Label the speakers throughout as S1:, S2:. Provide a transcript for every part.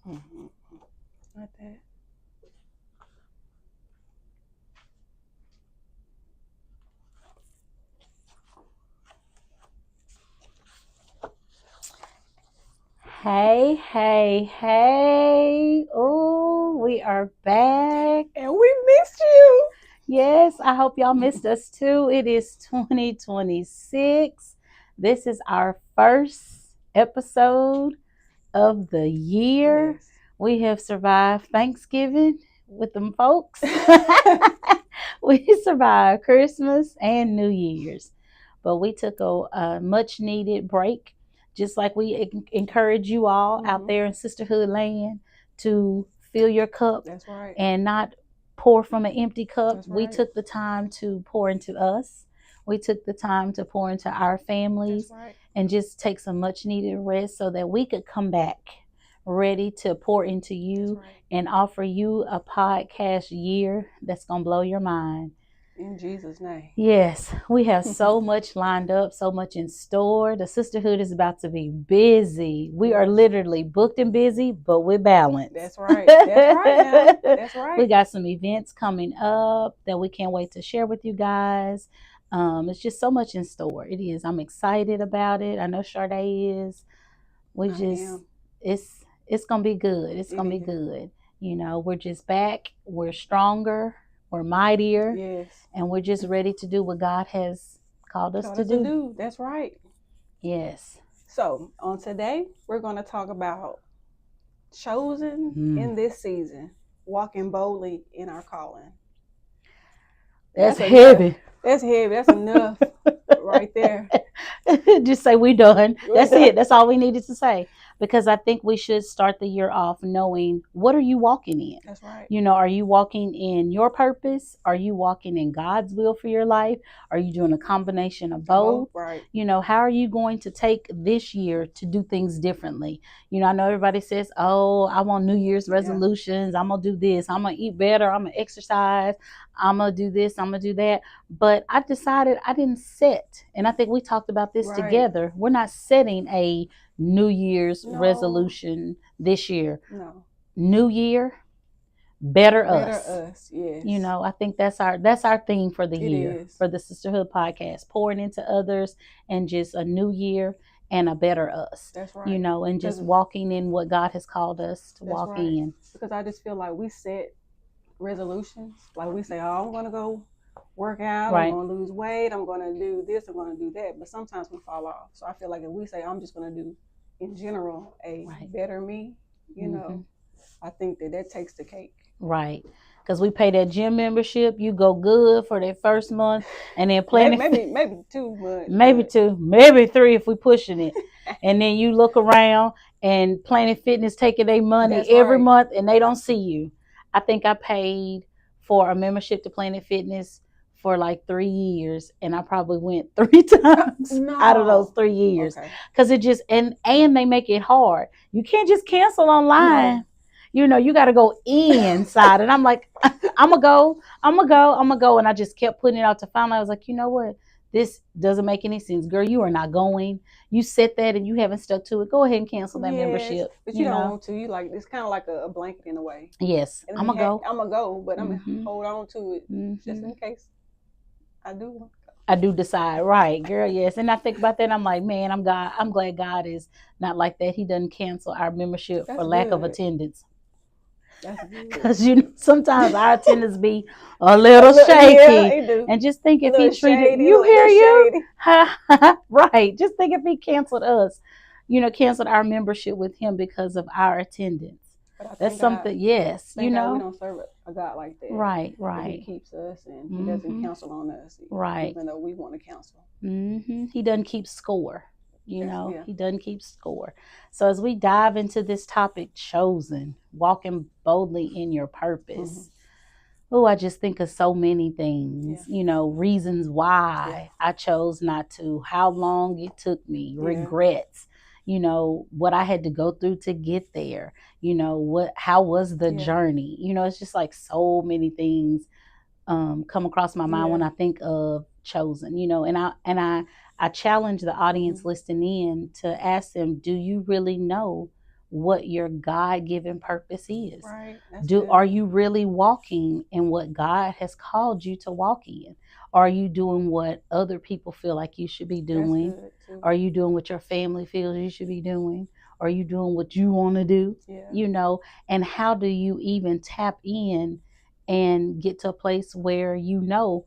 S1: Mm-hmm. Not that.
S2: Hey, hey, hey. Oh, we are back.
S1: And we missed you.
S2: Yes, I hope y'all missed us too. It is 2026. This is our first episode of the year.
S1: Yes.
S2: We have survived Thanksgiving with them folks. We survived Christmas and New Year's. But we took a much needed break, just like we encourage you all out there in Sisterhood land to fill your cup.
S1: That's right.
S2: And not pour from an empty cup.
S1: That's
S2: We
S1: right.
S2: took the time to pour into us. We took the time to pour into our families.
S1: That's right.
S2: And just take some much needed rest so that we could come back ready to pour into you
S1: Right.
S2: and offer you a podcast year that's going to blow your mind.
S1: In Jesus' name.
S2: Yes, we have so much lined up, so much in store. The sisterhood is about to be busy. We are literally booked and busy, but we're balanced.
S1: That's right. That's right now. That's right.
S2: We got some events coming up that we can't wait to share with you guys. It's just so much in store. It is. I'm excited about it. I know Sharde is. It's gonna be good. It's gonna be good. You know, we're just back. We're stronger. We're mightier.
S1: Yes.
S2: And we're just ready to do what God has called us to do.
S1: That's right.
S2: Yes.
S1: So on today, we're going to talk about chosen in this season, walking boldly in our calling.
S2: That's heavy.
S1: That's heavy. That's enough right there.
S2: Just say we done. That's it. That's all we needed to say. Because I think we should start the year off knowing, what are you walking in?
S1: That's right.
S2: You know, are you walking in your purpose? Are you walking in God's will for your life? Are you doing a combination of both?
S1: Right.
S2: You know, how are you going to take this year to do things differently? You know, I know everybody says, oh, I want New Year's resolutions. I'm going to do this. I'm going to eat better. I'm going to exercise. I'm going to do this. I'm going to do that. But I decided I didn't set. And I think we talked about this together. We're not setting a New Year's resolution this year.
S1: No.
S2: New year, better us.
S1: Better us, yes.
S2: You know, I think that's our theme for the year, for the Sisterhood Podcast, pouring into others and just a new year and a better us.
S1: That's right.
S2: You know, and just walking in what God has called us to walk in.
S1: Because I just feel like we set resolutions. Like we say, oh, I'm going to go work out, I'm going to lose weight, I'm going to do this, I'm going to do that. But sometimes we fall off. So I feel like if we say, I'm just going to do, in general, a better me, you know, I think that takes the cake.
S2: Right. Because we pay that gym membership, you go good for that first month, and then
S1: maybe 2 months.
S2: Maybe 2, maybe 3 if we pushing it. And then you look around and Planet Fitness taking their money every month and they don't see you. I think I paid for a membership to Planet Fitness for like 3 years, and I probably went 3 times out of those 3 years. Because it just and they make it hard. You can't just cancel online. No. You know, you got to go inside. And I'm like, I'm going to go. And I just kept putting it out to finally. I was like, you know what? This doesn't make any sense. Girl, you are not going. You said that and you haven't stuck to it. Go ahead and cancel that membership.
S1: But you don't want to. You like, it's kind of like a blanket in a way.
S2: Yes. I'm going to go.
S1: I'm going to go, but I'm going to hold on to it just in case I do want to go.
S2: I do decide, right, girl, yes. And I think about that, and I'm like, man, I'm glad God is not like that. He doesn't cancel our membership for lack of attendance. Because you know, sometimes our attendance be a little shaky, and just think if he treated right, just think if he canceled us, you know, canceled our membership with him because of our attendance. That's something. Yes, you know,
S1: we don't serve a God like that.
S2: Right.
S1: He keeps us, and he doesn't cancel on us. Even though we want to cancel.
S2: He doesn't keep score. You know, he doesn't keep score. So as we dive into this topic, chosen, walking boldly in your purpose. Oh, I just think of so many things, you know, reasons why I chose not to, how long it took me, regrets, you know, what I had to go through to get there, you know, how was the journey? You know, it's just like so many things come across my mind when I think of chosen, you know, and I challenge the audience listening in to ask them, do you really know what your God-given purpose is.
S1: Right. That's
S2: Do
S1: good.
S2: Are you really walking in what God has called you to walk in? Are you doing what other people feel like you should be doing?
S1: That's good too.
S2: Are you doing what your family feels you should be doing? Are you doing what you want to do?
S1: Yeah.
S2: You know, and how do you even tap in and get to a place where you know,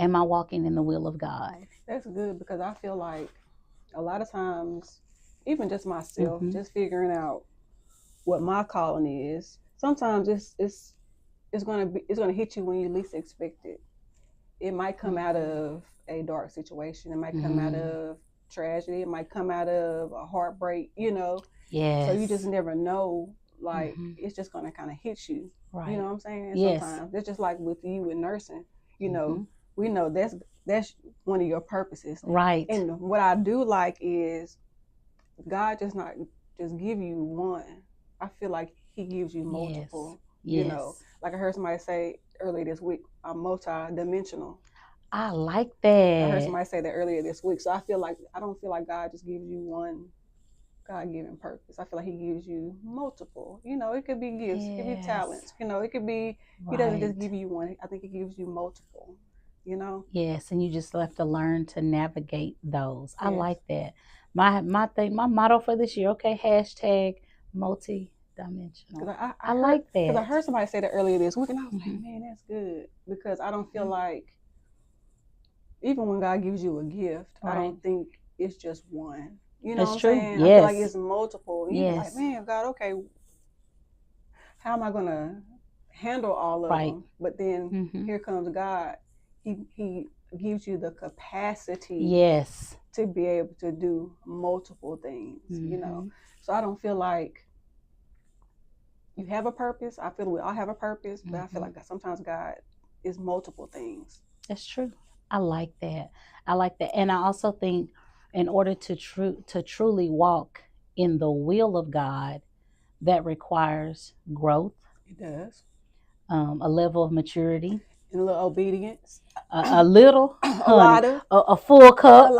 S2: am I walking in the will of God?
S1: That's good, because I feel like a lot of times, even just myself,
S2: Mhm.
S1: just figuring out what my calling is, sometimes it's gonna hit you when you least expect it. It might come out of a dark situation. It might come out of tragedy. It might come out of a heartbreak, you know.
S2: Yes.
S1: So you just never know. Like, it's just gonna kind of hit you.
S2: Right.
S1: You know what I'm saying?
S2: Yes.
S1: Sometimes it's just like with you with nursing. You know, we know that's one of your purposes.
S2: Right.
S1: And what I do like is God just not just give you one. I feel like He gives you multiple.
S2: Yes.
S1: You know, like I heard somebody say earlier this week, I'm multi-dimensional.
S2: I like that.
S1: I heard somebody say that earlier this week. So I don't feel like God just gives you one God-given purpose. I feel like He gives you multiple. You know, it could be gifts, it could be talents. You know, it could be, He doesn't just give you one. I think He gives you multiple, you know?
S2: Yes, and you just have to learn to navigate those. I
S1: Yes.
S2: like that. My motto for this year, hashtag multi-dimensional. I like that.
S1: Because I heard somebody say that earlier this week, and I was like, man, that's good. Because I don't feel like, even when God gives you a gift, I don't think it's just one. You know what I'm saying?
S2: Yes.
S1: I feel like it's multiple. You're like, man, God, okay, how am I going to handle all of them? But then here comes God. He gives you the capacity to be able to do multiple things, you know? So I don't feel like you have a purpose. I feel we all have a purpose, but I feel like sometimes God is multiple things.
S2: That's true. I like that. And I also think in order to truly walk in the will of God, that requires growth.
S1: It does.
S2: A level of maturity.
S1: And a little obedience.
S2: A little.
S1: A lot of.
S2: A full cup.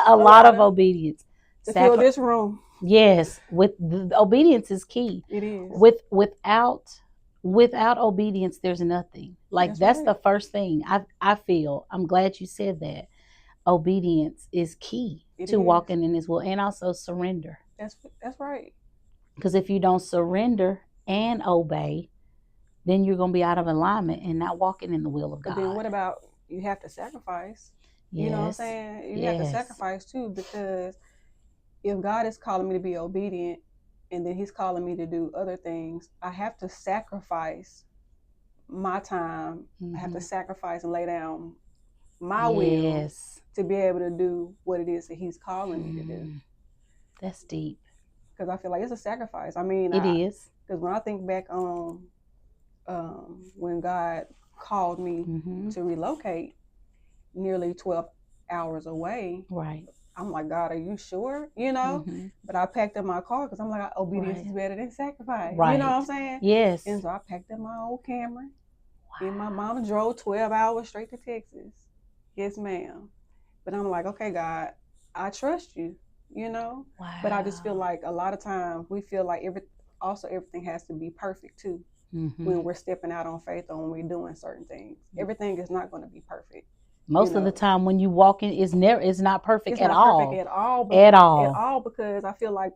S2: A lot of obedience.
S1: To fill this room.
S2: Yes. With the obedience is key.
S1: It is.
S2: Without obedience, there's nothing. Like that's the first thing I feel. I'm glad you said that. Obedience is key to walking in His will, and also surrender.
S1: That's right.
S2: Because if you don't surrender and obey, then you're going to be out of alignment and not walking in the will of God.
S1: But then what about you have to sacrifice?
S2: Yes.
S1: You know what I'm saying? You have to sacrifice too, because if God is calling me to be obedient and then He's calling me to do other things, I have to sacrifice my time. I have to sacrifice and lay down my will to be able to do what it is that He's calling me to do.
S2: That's deep.
S1: Because I feel like it's a sacrifice. I mean,
S2: it is.
S1: Because when I think back on when God called me to relocate nearly 12 hours away,
S2: right?
S1: I'm like, God, are you sure? You know? But I packed up my car because I'm like, obedience is better than sacrifice. Right. You know what I'm saying?
S2: Yes.
S1: And so I packed up my old Camry. Wow. And my mom drove 12 hours straight to Texas. Yes, ma'am. But I'm like, okay, God, I trust you, you know? Wow. But I just feel like a lot of times we feel like everything has to be perfect too. When we're stepping out on faith or when we're doing certain things. Everything is not going to be perfect.
S2: Most of the time when you walk in, it's not perfect at all.
S1: Perfect at all.
S2: At all.
S1: At all, because I feel like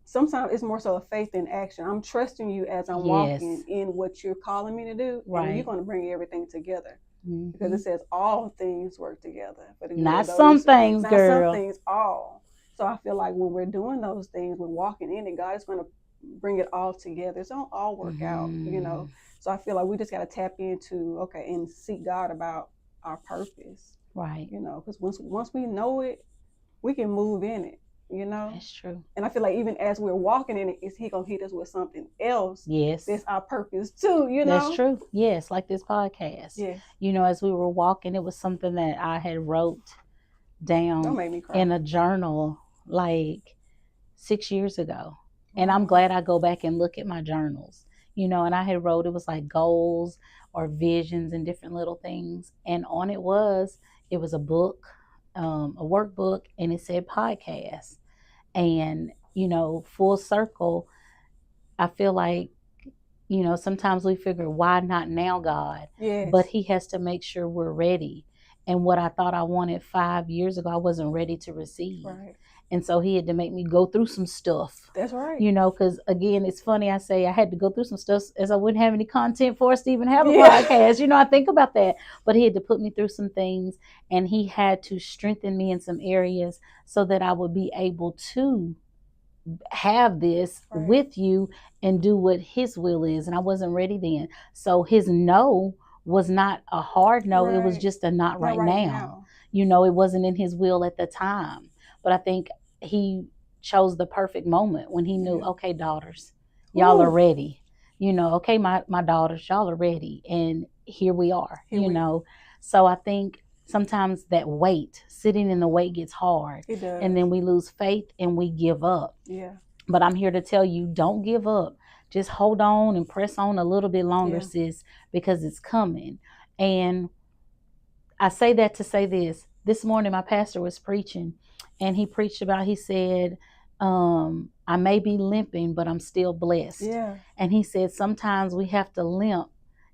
S1: sometimes it's more so a faith in action. I'm trusting you as I'm walking in what you're calling me to do. Right. And you're going to bring everything together. Because it says all things work together. But
S2: not some things, girl.
S1: Not some things, all. So I feel like when we're doing those things, we're walking in it, God is going to bring it all together. It's don't all work out, you know. So I feel like we just got to tap into and seek God about our purpose,
S2: right?
S1: You know, because once we know it, we can move in it, you know.
S2: That's true.
S1: And I feel like even as we're walking in it, He gonna hit us with something else.
S2: Yes,
S1: that's our purpose too, you know.
S2: That's true. Yes, like this podcast.
S1: Yes.
S2: You know, as we were walking, it was something that I had wrote down
S1: Don't make me cry.
S2: In a journal like 6 years ago. And I'm glad I go back and look at my journals, you know, and I had wrote, it was like goals or visions and different little things. And on it was a book, a workbook, and it said podcast. And full circle, I feel like, sometimes we figure, why not now, God?
S1: Yes.
S2: But he has to make sure we're ready. And what I thought I wanted 5 years ago, I wasn't ready to receive.
S1: Right.
S2: And so he had to make me go through some stuff.
S1: That's right.
S2: Because again, it's funny. I say I had to go through some stuff as I wouldn't have any content for us to even have a podcast. I think about that. But he had to put me through some things, and he had to strengthen me in some areas so that I would be able to have this with you and do what his will is. And I wasn't ready then. So his no was not a hard no. It was just a not right now. It wasn't in his will at the time. But I think he chose the perfect moment when he knew, okay, daughters, y'all are ready. Okay, my daughters, y'all are ready. And here we are, So I think sometimes that sitting in the wait gets hard.
S1: It does.
S2: And then we lose faith and we give up.
S1: Yeah.
S2: But I'm here to tell you, don't give up. Just hold on and press on a little bit longer, sis, because it's coming. And I say that to say this. This morning, my pastor was preaching, and he preached about, he said, I may be limping, but I'm still blessed.
S1: Yeah.
S2: And he said, sometimes we have to limp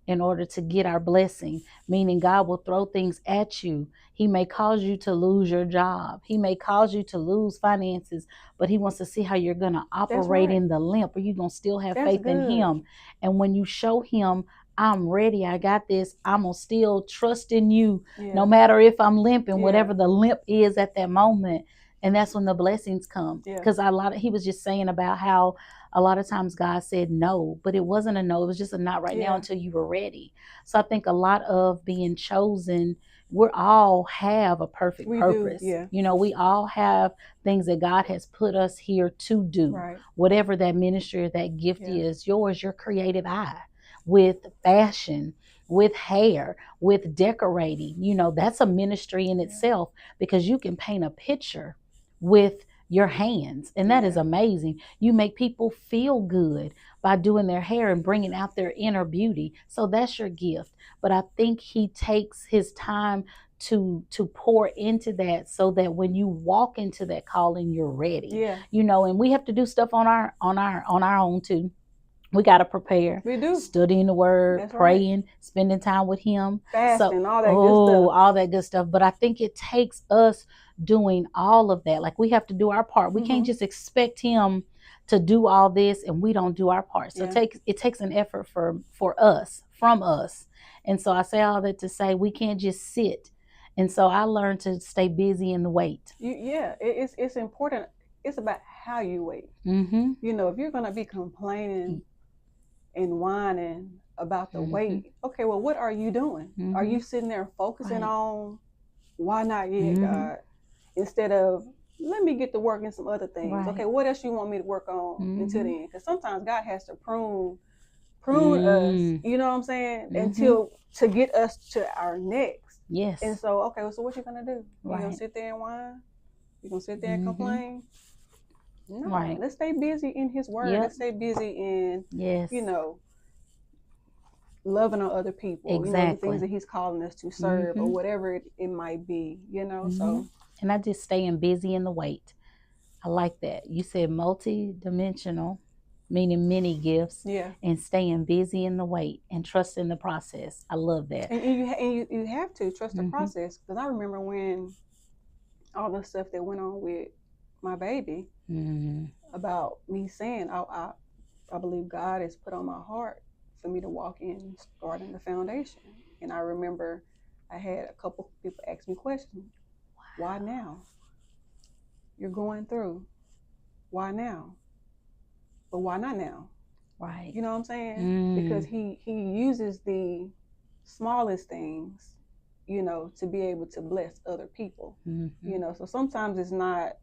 S2: in order to get our blessing, meaning God will throw things at you. He may cause you to lose your job. He may cause you to lose finances, but he wants to see how you're going to operate in the limp. Or you're going to still have faith in him. And when you show him, I'm ready, I got this, I'm going to still trust in you, no matter if I'm limping, whatever the limp is at that moment. And that's when the blessings come. Because he was just saying about how a lot of times God said no, but it wasn't a no. It was just a not right now until you were ready. So I think a lot of being chosen, we all have a perfect purpose. We all have things that God has put us here to do.
S1: Right.
S2: Whatever that ministry or that gift is, yours, your creative eye, with fashion, with hair, with decorating. That's a ministry in itself, because you can paint a picture with your hands, and that is amazing. You make people feel good by doing their hair and bringing out their inner beauty. So that's your gift. But I think he takes his time to pour into that, so that when you walk into that calling, you're ready. And we have to do stuff on our own too. We got to prepare.
S1: We do.
S2: Studying the word, praying, spending time with him.
S1: Fasting, all that good stuff.
S2: All that good stuff. But I think it takes us doing all of that. Like, we have to do our part. We can't just expect him to do all this and we don't do our part. So it takes an effort from us. And so I say all that to say we can't just sit. And so I learned to stay busy in the wait.
S1: It's important. It's about how you wait. If you're going to be complaining and whining about the wait, okay, well, what are you doing? Are you sitting there focusing on why not yet, God? Instead of, let me get to work in some other things. Okay, what else you want me to work on until then? Because sometimes God has to prune us, you know what I'm saying? Until to get us to our next.
S2: Yes.
S1: And so, okay, so what you going to do? You going to sit there and whine? You going to sit there and complain? No, let's stay busy in his word. Let's stay busy in, loving on other people. The things that he's calling us to serve or whatever it might be, so.
S2: And I just staying busy in the wait. I like that. You said multi-dimensional, meaning many gifts, and staying busy in the wait and trusting the process. I love that.
S1: And you have to trust the process, because I remember when all the stuff that went on with my baby, about me saying, I believe God has put on my heart for me to walk in, starting the foundation. And I remember I had a couple people ask me questions. Why now? You're going through. Why now? But why not now?
S2: Right.
S1: You know what I'm saying? Because he uses the smallest things, to be able to bless other people. So sometimes it's not,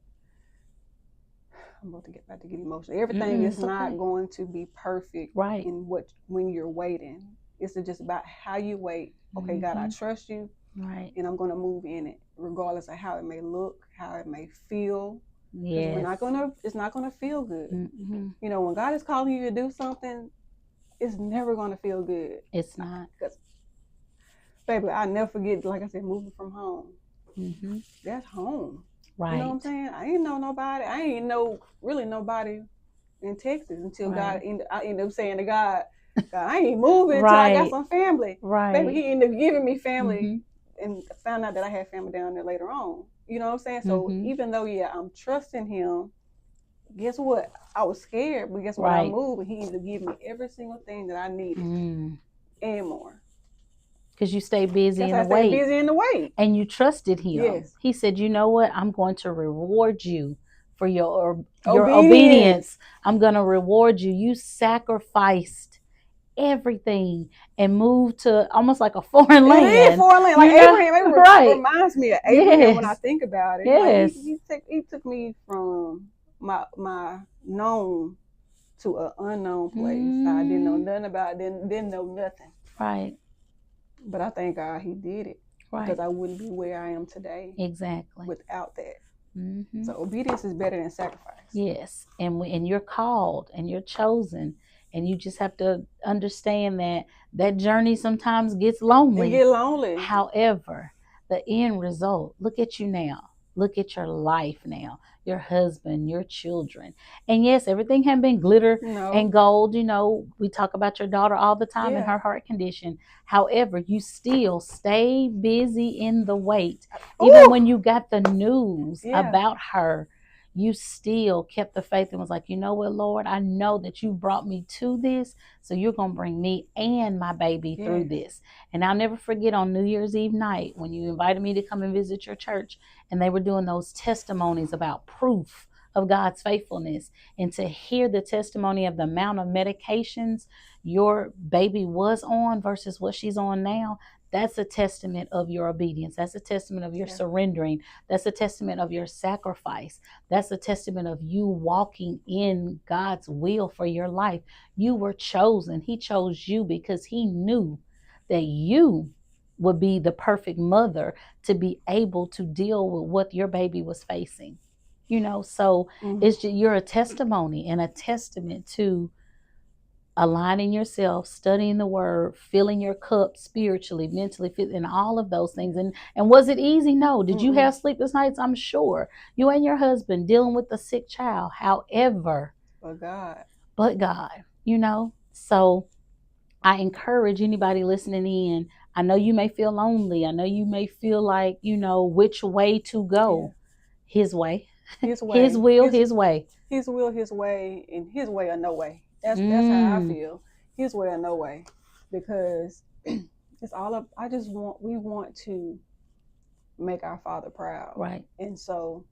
S1: I'm about to get emotional. Everything is not going to be perfect when you're waiting. It's just about how you wait. Okay, God, I trust you.
S2: Right.
S1: And I'm going to move in it, regardless of how it may look, how it may feel.
S2: Yes.
S1: It's not gonna feel good. When God is calling you to do something, it's never gonna feel good.
S2: It's not.
S1: Because, baby, I never forget, like I said, moving from home. That's home.
S2: Right.
S1: You know what I'm saying? I ain't know nobody. I ain't know really nobody in Texas until I ended up saying to God, I ain't moving until I got some family.
S2: Right.
S1: Maybe he ended up giving me family and found out that I had family down there later on. You know what I'm saying? So even though, I'm trusting him, guess what? I was scared, but guess what? I moved and he ended up giving me every single thing that I needed and more.
S2: Because you stayed busy in the wait. And you trusted him. Yes. He said, you know what? I'm going to reward you for your obedience. I'm going to reward you. You sacrificed everything and moved to almost like a foreign land. It is foreign land. Like
S1: Abraham, reminds me of Abraham when I think about it. Yes. Like he took me from my known to an unknown place. I didn't know nothing about, didn't know nothing.
S2: Right.
S1: But I thank God he did it. Right. Because I wouldn't be where I am today.
S2: Exactly.
S1: Without that. So obedience is better than sacrifice.
S2: Yes. And you're called and you're chosen. And you just have to understand that journey sometimes gets lonely.
S1: It gets lonely.
S2: However, the end result, look at you now. Look at your life now. Your husband, your children. And yes, everything had been glitter and gold. You know, we talk about your daughter all the time and her heart condition. However, you still stay busy in the wait. Even when you got the news about her, you still kept the faith and was like, you know what, Lord, I know that you brought me to this, so you're going to bring me and my baby through this. And I'll never forget on New Year's Eve night when you invited me to come and visit your church and they were doing those testimonies about proof of God's faithfulness, and to hear the testimony of the amount of medications your baby was on versus what she's on now. That's a testament of your obedience. That's a testament of your surrendering. That's a testament of your sacrifice. That's a testament of you walking in God's will for your life. You were chosen. He chose you because he knew that you would be the perfect mother to be able to deal with what your baby was facing. You know, so it's just, you're a testimony and a testament to aligning yourself, studying the word, filling your cup spiritually, mentally, and all of those things. And was it easy? No. Did you have sleepless nights? I'm sure. You and your husband dealing with a sick child. However, but God, you know, so I encourage anybody listening in. I know you may feel lonely. I know you may feel like, you know, which way to go. His way. His way. His will, his way.
S1: His will, his way, and his way or no way. That's how I feel. His way or no way. Because it's all up. We want to make our Father proud.
S2: Right.
S1: And so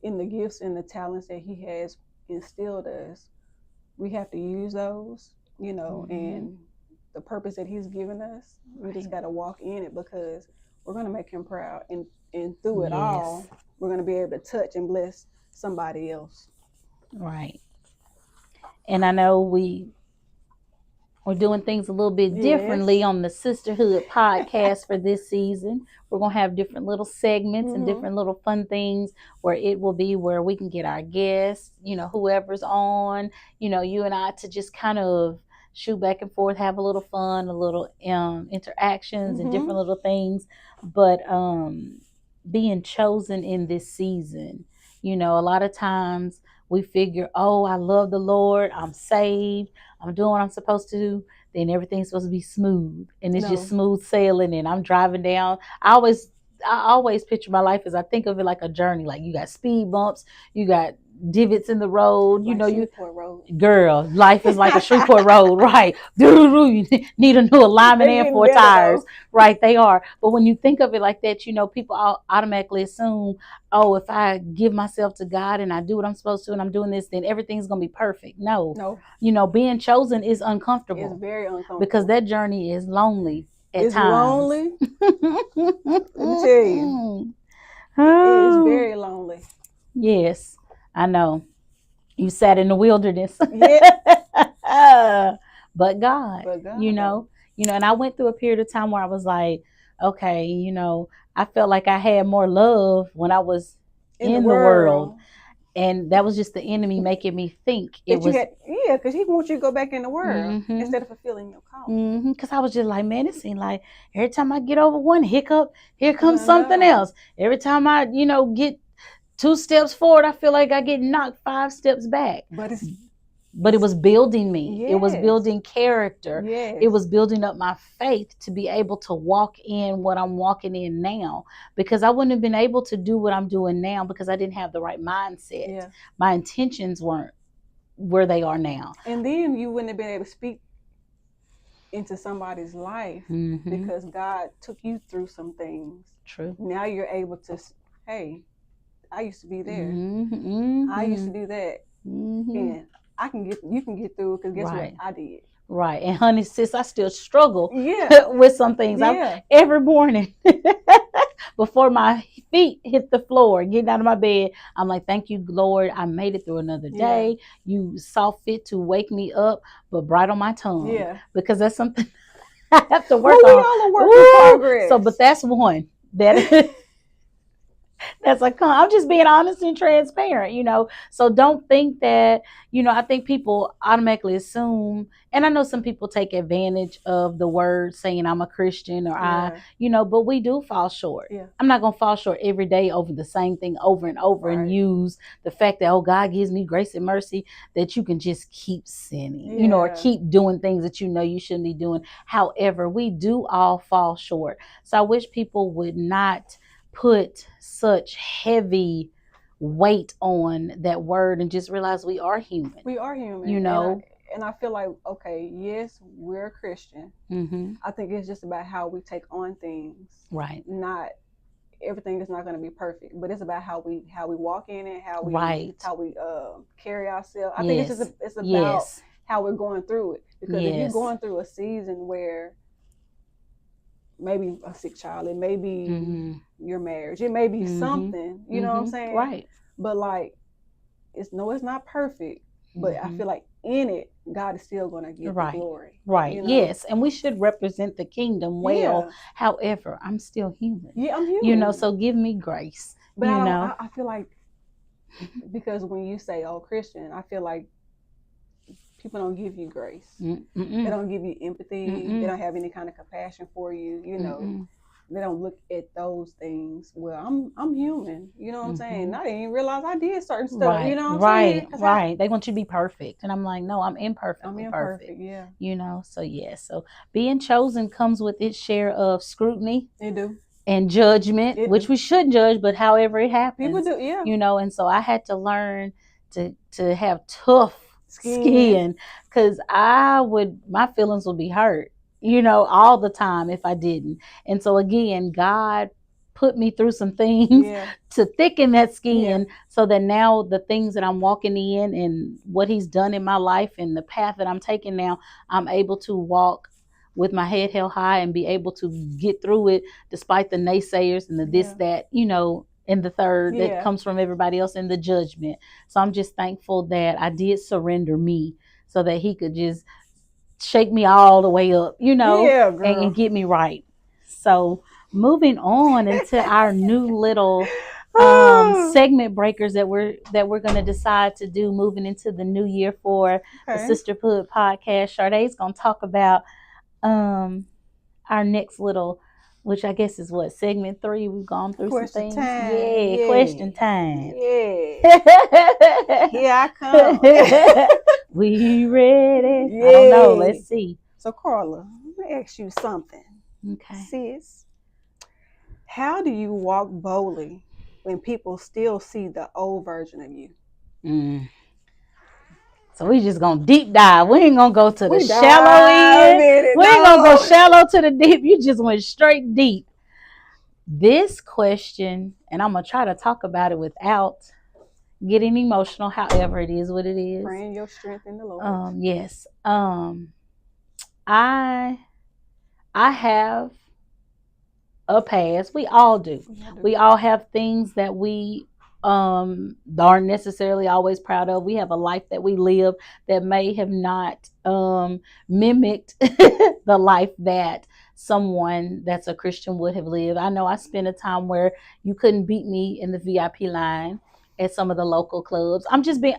S1: in the gifts and the talents that he has instilled us, we have to use those, you know, and the purpose that he's given us, we just got to walk in it, because we're going to make him proud. And through it all, we're going to be able to touch and bless somebody else.
S2: Right. And I know we're doing things a little bit differently on the Sisterhood Podcast for this season. We're going to have different little segments and different little fun things where it will be where we can get our guests, you know, whoever's on, you know, you and I to just kind of shoot back and forth, have a little fun, a little interactions and different little things. But being chosen in this season, you know, a lot of times we figure, oh, I love the Lord, I'm saved, I'm doing what I'm supposed to do, then everything's supposed to be smooth. And it's just smooth sailing, and I'm driving down. I always picture my life as, I think of it like a journey. Like you got speed bumps, you got divots in the road, you know, girl, life is like a Shreveport road, right? You need a new alignment and 4 tires, right? They are. But when you think of it like that, you know, people automatically assume, oh, if I give myself to God and I do what I'm supposed to and I'm doing this, then everything's gonna be perfect. No, you know, being chosen is uncomfortable.
S1: It's very uncomfortable
S2: because that journey is lonely at times.
S1: Lonely. Let me tell you, it is very lonely.
S2: Yes. I know. You sat in the wilderness. But God, you know, and I went through a period of time where I was like, okay, you know, I felt like I had more love when I was in the world. And that was just the enemy making me think it was.
S1: Because he wants you to go back in the world instead of fulfilling your calling.
S2: Because I was just like, man, it seemed like every time I get over one hiccup, here comes something else. Every time I, you know, get 2 steps forward, I feel like I get knocked 5 steps back. But it was building me.
S1: Yes.
S2: It was building character.
S1: Yes.
S2: It was building up my faith to be able to walk in what I'm walking in now, because I wouldn't have been able to do what I'm doing now because I didn't have the right mindset.
S1: Yeah.
S2: My intentions weren't where they are now.
S1: And then you wouldn't have been able to speak into somebody's life because God took you through some things.
S2: True.
S1: Now you're able to, hey, I used to be there. I used to do that. And you can get through it because guess what? I did.
S2: Right. And honey, sis, I still struggle with some things. Every morning before my feet hit the floor, getting out of my bed, I'm like, thank you, Lord. I made it through another day. You saw fit to wake me up, but bright on my tongue. Yeah. Because that's something I have to work on.
S1: We all are work in progress.
S2: So, but that's one that that's like, I'm just being honest and transparent, you know. So don't think that, you know, I think people automatically assume, and I know some people take advantage of the word saying I'm a Christian or I, you know, but we do fall short. I'm not going to fall short every day over the same thing over and over and use the fact that, oh, God gives me grace and mercy, that you can just keep sinning, you know, or keep doing things that you know you shouldn't be doing. However, we do all fall short. So I wish people would not put such heavy weight on that word and just realize we are human.
S1: We are human.
S2: You know?
S1: And I feel like, okay, yes, we're a Christian. I think it's just about how we take on things. Right. Not everything is not going to be perfect, but it's about how we walk in it, how we carry ourselves. I think it's about how we're going through it. Because if you're going through a season where maybe a sick child, it may be your marriage, it may be something, you know what I'm saying? Right. But like, it's not perfect, but I feel like in it, God is still going to give the glory.
S2: Right.
S1: You know?
S2: Yes. And we should represent the kingdom well. However, I'm still human.
S1: Yeah, I'm human.
S2: You know, so give me grace.
S1: But I feel like, because when you say, oh, Christian, I feel like people don't give you grace. They don't give you empathy. They don't have any kind of compassion for you. You know, they don't look at those things. Well, I'm human. You know what I'm saying? I didn't even realize I did certain stuff. You know what I'm saying?
S2: Right. They want you to be perfect. And I'm like, no, I'm imperfect.
S1: Perfect. Yeah.
S2: You know, so So being chosen comes with its share of scrutiny.
S1: It do.
S2: And judgment, which we shouldn't judge, but however it happens.
S1: People do, yeah.
S2: You know, and so I had to learn to have tough skin, because my feelings would be hurt, you know, all the time if I didn't. And so again, God put me through some things to thicken that skin so that now the things that I'm walking in and what he's done in my life and the path that I'm taking now, I'm able to walk with my head held high and be able to get through it despite the naysayers and the this, that, you know, and the third that comes from everybody else in the judgment. So I'm just thankful that I did surrender me so that he could just shake me all the way up, you know, and get me right. So moving on into our new little segment breakers that we're going to decide to do moving into the new year for the Sisterhood Podcast. Sharde's going to talk about our next little, which I guess is what, segment 3. We've gone through
S1: question
S2: some things.
S1: Time.
S2: Question time.
S1: Yeah. Here I come.
S2: We ready? I don't know. Let's see.
S1: So Karla, let me ask you something.
S2: Okay.
S1: Sis, how do you walk boldly when people still see the old version of you?
S2: So we just gonna deep dive. We ain't gonna go to the shallow end. We ain't gonna go shallow to the deep. You just went straight deep. This question, and I'm gonna try to talk about it without getting emotional. However, it is what it is.
S1: Praying your strength in the Lord.
S2: Yes. I have a past. We all do. We all have things that we aren't necessarily always proud of. We have a life that we live that may have not mimicked the life that someone that's a Christian would have lived. I know I spent a time where you couldn't beat me in the VIP line. at some of the local clubs. I'm just being,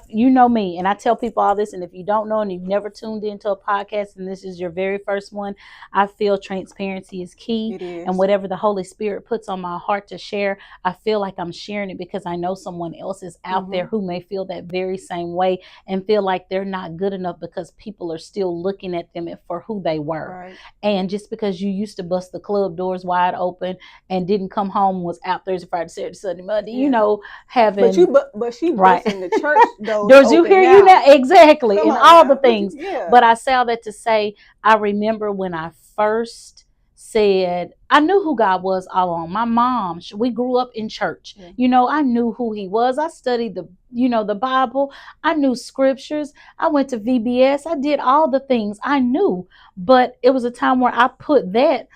S2: you know me, and I tell people all this. And if you don't know and you've never tuned into a podcast and this is your very first one, I feel transparency is key.
S1: It is.
S2: And whatever the Holy Spirit puts on my heart to share, I feel like I'm sharing it because I know someone else is out there who may feel that very same way and feel like they're not good enough because people are still looking at them for who they were.
S1: Right.
S2: And just because you used to bust the club doors wide open and didn't come home, was out Thursday, Friday, Saturday, Sunday, Monday, you know, having.
S1: But she busting the church
S2: doors. You hear you now, exactly, and all the things.
S1: Yeah.
S2: But I say all that to say, I remember when I first said, I knew who God was all along. My mom, we grew up in church.
S1: Yeah.
S2: You know, I knew who he was. I studied the Bible. I knew scriptures. I went to VBS. I did all the things I knew. But it was a time where I put that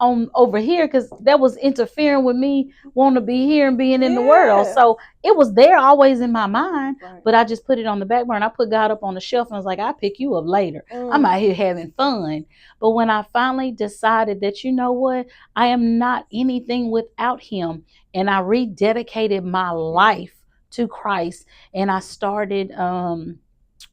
S2: on over here because that was interfering with me wanting to be here and being in the world. So it was there always in my mind, but I just put it on the back burner. I put God up on the shelf and I was like, I'll pick you up later. I'm out here having fun. But when I finally decided that, you know what, I am not anything without him, and I rededicated my life to Christ, and I started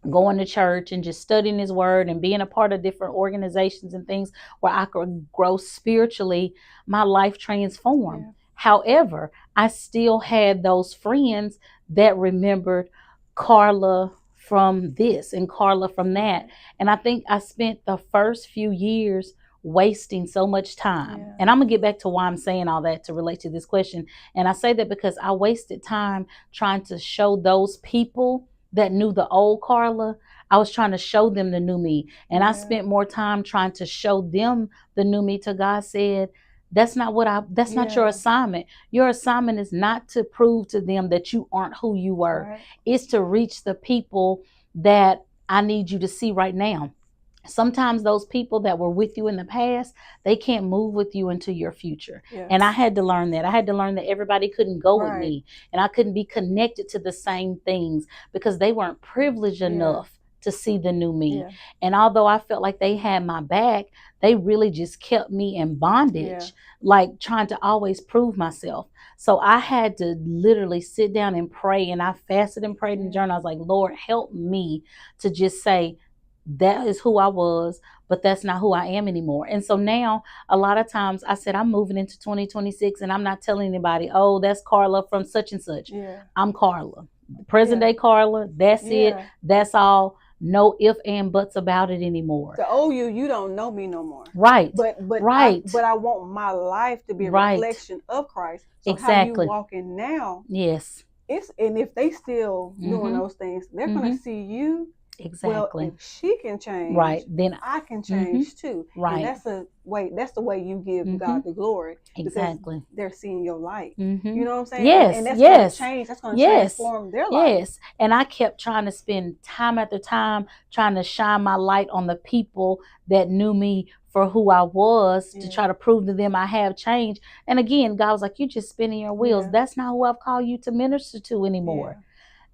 S2: going to church and just studying his word and being a part of different organizations and things where I could grow spiritually, my life transformed. However, I still had those friends that remembered Karla from this and Karla from that. And I think I spent the first few years wasting so much time. And I'm gonna get back to why I'm saying all that to relate to this question. And I say that because I wasted time trying to show those people that knew the old Karla, I was trying to show them the new me. And I spent more time trying to show them the new me till God said, that's not your assignment. Your assignment is not to prove to them that you aren't who you were. It's to reach the people that I need you to see right now. Sometimes those people that were with you in the past, they can't move with you into your future. And I had to learn that. I had to learn that everybody couldn't go with me, and I couldn't be connected to the same things because they weren't privileged enough to see the new me. And although I felt like they had my back, they really just kept me in bondage, like trying to always prove myself. So I had to literally sit down and pray, and I fasted and prayed in the journal. I was like, Lord, help me to just say, that is who I was, but that's not who I am anymore. And so now a lot of times I said, I'm moving into 2026 and I'm not telling anybody, oh, that's Karla from such and such. I'm Karla, present day Karla. That's it. That's all. No if and buts about it anymore.
S1: The old you don't know me no more.
S2: But
S1: I want my life to be a reflection of Christ. So how you walking now? And if they still doing those things, they're gonna see you. Well, if she can change,
S2: then
S1: I can change too. And that's the way you give God the glory. They're seeing your light. You know what I'm saying? And that's gonna change. That's gonna transform their life.
S2: And I kept trying to spend time after time trying to shine my light on the people that knew me for who I was to try to prove to them I have changed. And again, God was like, you just spinning your wheels. That's not who I've called you to minister to anymore.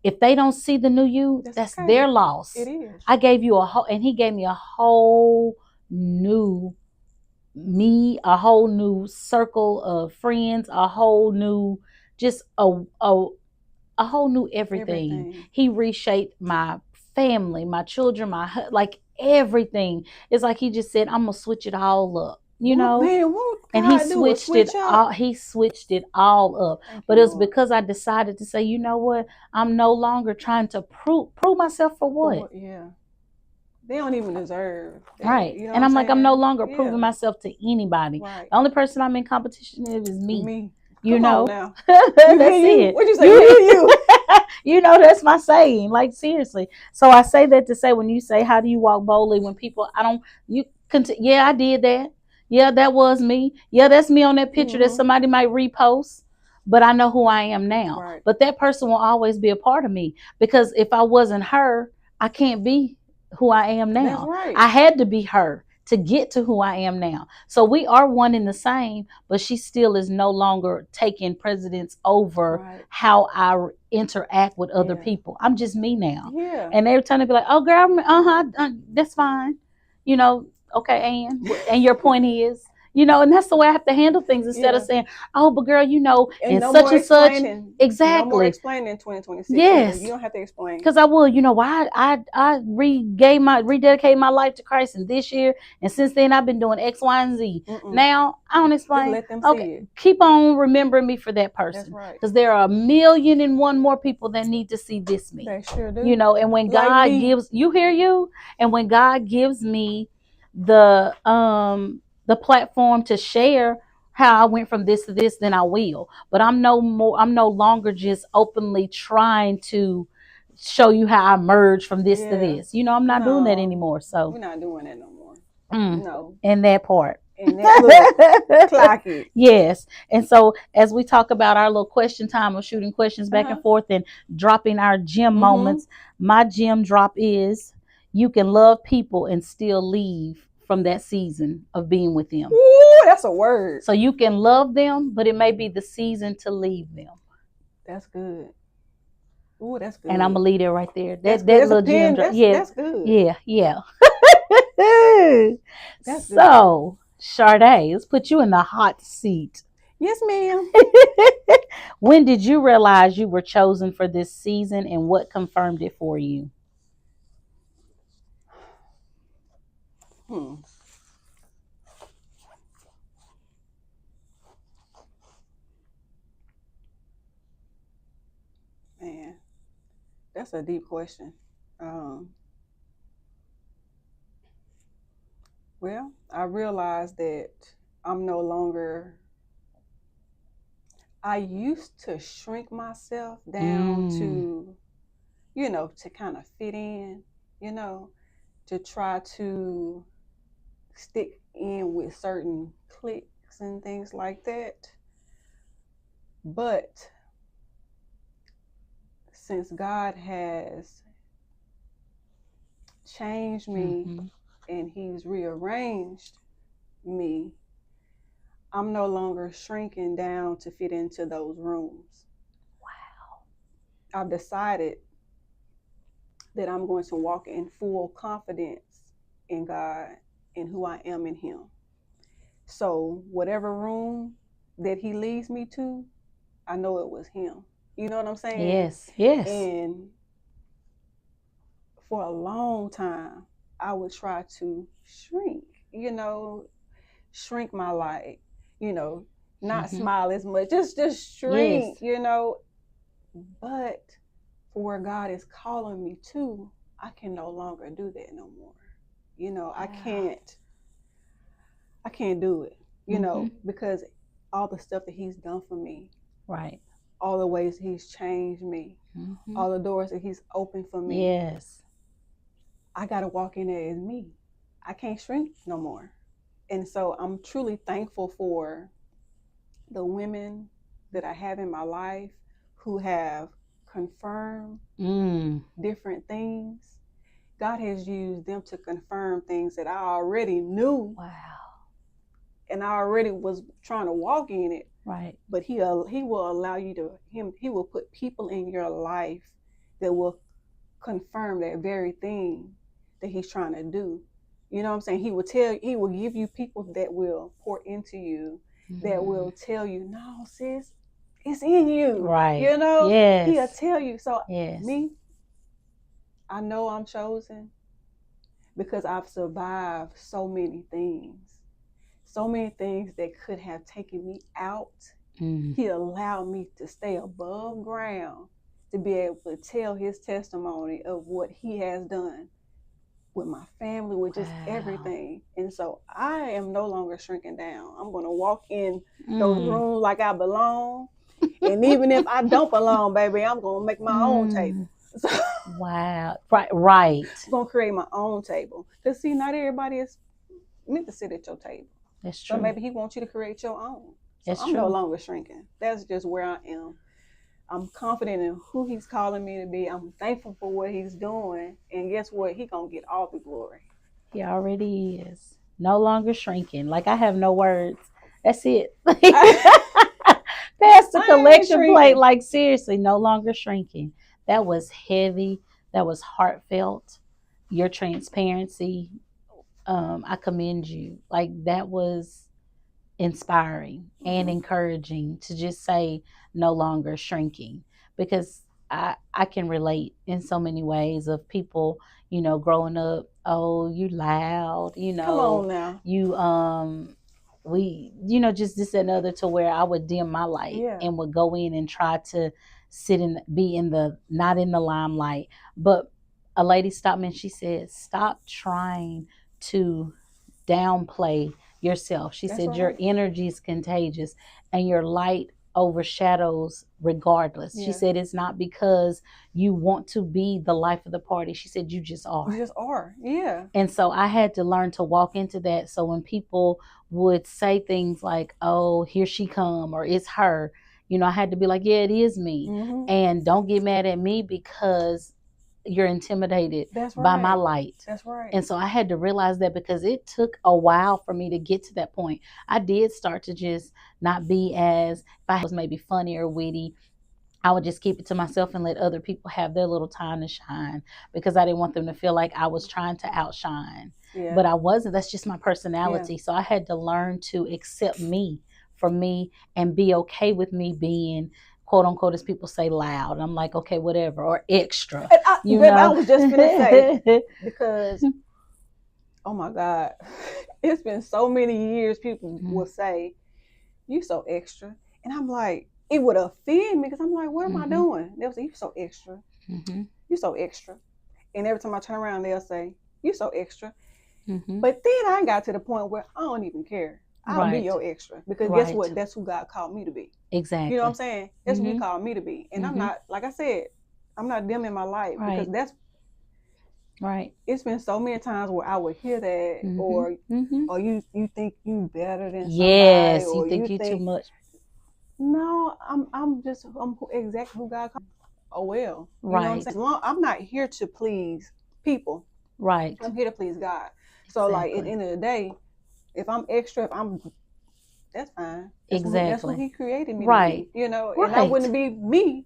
S2: If they don't see the new you, that's their loss.
S1: It is.
S2: I gave you and he gave me a whole new me, a whole new circle of friends, a whole new, just a whole new everything. He reshaped my family, my children, like everything. It's like he just said, I'm going to switch it all up. You know, and he switched it all. He switched it all up. But it was because I decided to say, you know what? I'm no longer trying to prove myself for what?
S1: They don't even deserve.
S2: You know, and I'm like, I'm no longer proving myself to anybody. The only person I'm in competition with is me. You know, that's it.
S1: What'd you say? You.
S2: You know, that's my saying. Like, seriously. So I say that to say, when you say, how do you walk boldly when people, I did that. Yeah, that was me. Yeah, that's me on that picture that somebody might repost. But I know who I am now. But that person will always be a part of me. Because if I wasn't her, I can't be who I am now. I had to be her to get to who I am now. So we are one and the same, but she still is no longer taking precedence over how I interact with other people. I'm just me now. And every time they be like, oh, girl, that's fine. You know, okay, and your point is, You know, and that's the way I have to handle things instead of saying, oh, but girl, you know, and
S1: no
S2: such and such. Exactly.
S1: No more explaining in 2026.
S2: Yes.
S1: Either. You don't have to explain.
S2: Because I will, you know, why I rededicated my life to Christ in this year. And since then I've been doing X, Y, and Z. Now I don't explain.
S1: Just let them see it.
S2: Keep on remembering me for that person.
S1: That's right.
S2: Because there are 1,000,001 more people that need to see this me.
S1: They sure do.
S2: You know, and when God gives, you hear you? And when God gives me the platform to share how I went from this to this, then I will. But I'm no longer just openly trying to show you how I merged from this to this. You know, I'm not doing that anymore. So
S1: we're not doing that no more. No.
S2: In that part.
S1: And that clock it.
S2: Yes. And so as we talk about our little question time of shooting questions back and forth and dropping our gem moments, my gem drop is you can love people and still leave from that season of being with them.
S1: Ooh, that's a word.
S2: So you can love them, but it may be the season to leave them.
S1: That's good. Ooh, that's good.
S2: And I'm gonna leave it right there. That little gem drop.
S1: That's good.
S2: Yeah.
S1: That's good.
S2: So, Sharde, let's put you in the hot seat.
S1: Yes, ma'am.
S2: When did you realize you were chosen for this season, and what confirmed it for you?
S1: Man, that's a deep question. Well, I realized that I'm no longer. I used to shrink myself down to, you know, to kind of fit in, you know, to try to stick in with certain cliques and things like that. But since God has changed me and he's rearranged me, I'm no longer shrinking down to fit into those rooms.
S2: Wow.
S1: I've decided that I'm going to walk in full confidence in God and who I am in him. So whatever room that he leads me to, I know it was him. You know what I'm saying?
S2: Yes.
S1: And for a long time, I would try to shrink, you know, shrink my light, you know, not smile as much, just shrink, you know. But for where God is calling me to, I can no longer do that no more. You know, I can't do it, you know, because all the stuff that he's done for me.
S2: Right.
S1: All the ways he's changed me. All the doors that he's opened for me.
S2: Yes.
S1: I got to walk in there as me. I can't shrink no more. And so I'm truly thankful for the women that I have in my life who have confirmed different things. God has used them to confirm things that I already knew.
S2: Wow.
S1: And I already was trying to walk in it.
S2: Right.
S1: But he will allow you to, he will put people in your life that will confirm that very thing that he's trying to do. You know what I'm saying? He will give you people that will pour into you, that will tell you, no, sis, it's in you.
S2: Right.
S1: You know?
S2: Yes.
S1: He'll tell you. So
S2: yes.
S1: Me, I know I'm chosen because I've survived so many things. So many things that could have taken me out. He allowed me to stay above ground to be able to tell his testimony of what he has done with my family, with just everything. And so I am no longer shrinking down. I'm going to walk in those rooms like I belong. And even if I don't belong, baby, I'm going to make my own table.
S2: Wow. Right.
S1: I'm going to create my own table. Because see, not everybody is meant to sit at your table.
S2: That's true.
S1: So maybe he wants you to create your own. So
S2: That's
S1: I'm
S2: true.
S1: no longer shrinking. That's just where I am. I'm confident in who he's calling me to be. I'm thankful for what he's doing. And guess what? He going to get all the glory.
S2: He already is. No longer shrinking. Like I have no words. That's it. Pass the collection plate. Like seriously, no longer shrinking. That was heavy. That was heartfelt. Your transparency. I commend you. Like that was inspiring and encouraging to just say no longer shrinking, because I can relate in so many ways of people, growing up, oh, you loud,
S1: Come on now.
S2: you we just this and other, to where I would dim my light and would go in and try to be in the, not in the limelight. But a lady stopped me and she said, stop trying to downplay yourself. She said, your energy is contagious and your light overshadows regardless. She said, it's not because you want to be the life of the party. She said, you just are.
S1: You just are. Yeah.
S2: And so I had to learn to walk into that. So when people would say things like, oh, here she come, or it's her, I had to be like, yeah, it is me.
S1: Mm-hmm.
S2: And don't get mad at me because you're intimidated by my light.
S1: That's right.
S2: And so I had to realize that, because it took a while for me to get to that point. I did start to just not be as, if I was maybe funny or witty, I would just keep it to myself and let other people have their little time to shine, because I didn't want them to feel like I was trying to outshine.
S1: Yeah.
S2: But I wasn't. That's just my personality. So I had to learn to accept me for me and be okay with me being, quote unquote, as people say, loud. And I'm like, okay, whatever, or extra.
S1: I was just gonna say, because, oh my God, it's been so many years people will say, you so extra. And I'm like, it would offend me, because I'm like, what am I doing? They'll say, you so extra. You so extra. And every time I turn around, they'll say, you so extra. But then I got to the point where I don't even care. I'll be your extra, because guess what? That's who God called me to be.
S2: Exactly.
S1: You know what I'm saying? That's who He called me to be. And I'm not, like I said, I'm not dimming my light, because that's
S2: right.
S1: It's been so many times where I would hear that, or you think you better than somebody.
S2: Yes,
S1: or
S2: you think you too much.
S1: No, I'm exactly who God called. Oh well, you know what I'm saying? I'm not here to please people.
S2: Right.
S1: I'm here to please God. So like at the end of the day, if I'm extra, that's fine. That's who He created me to be, and I wouldn't be me.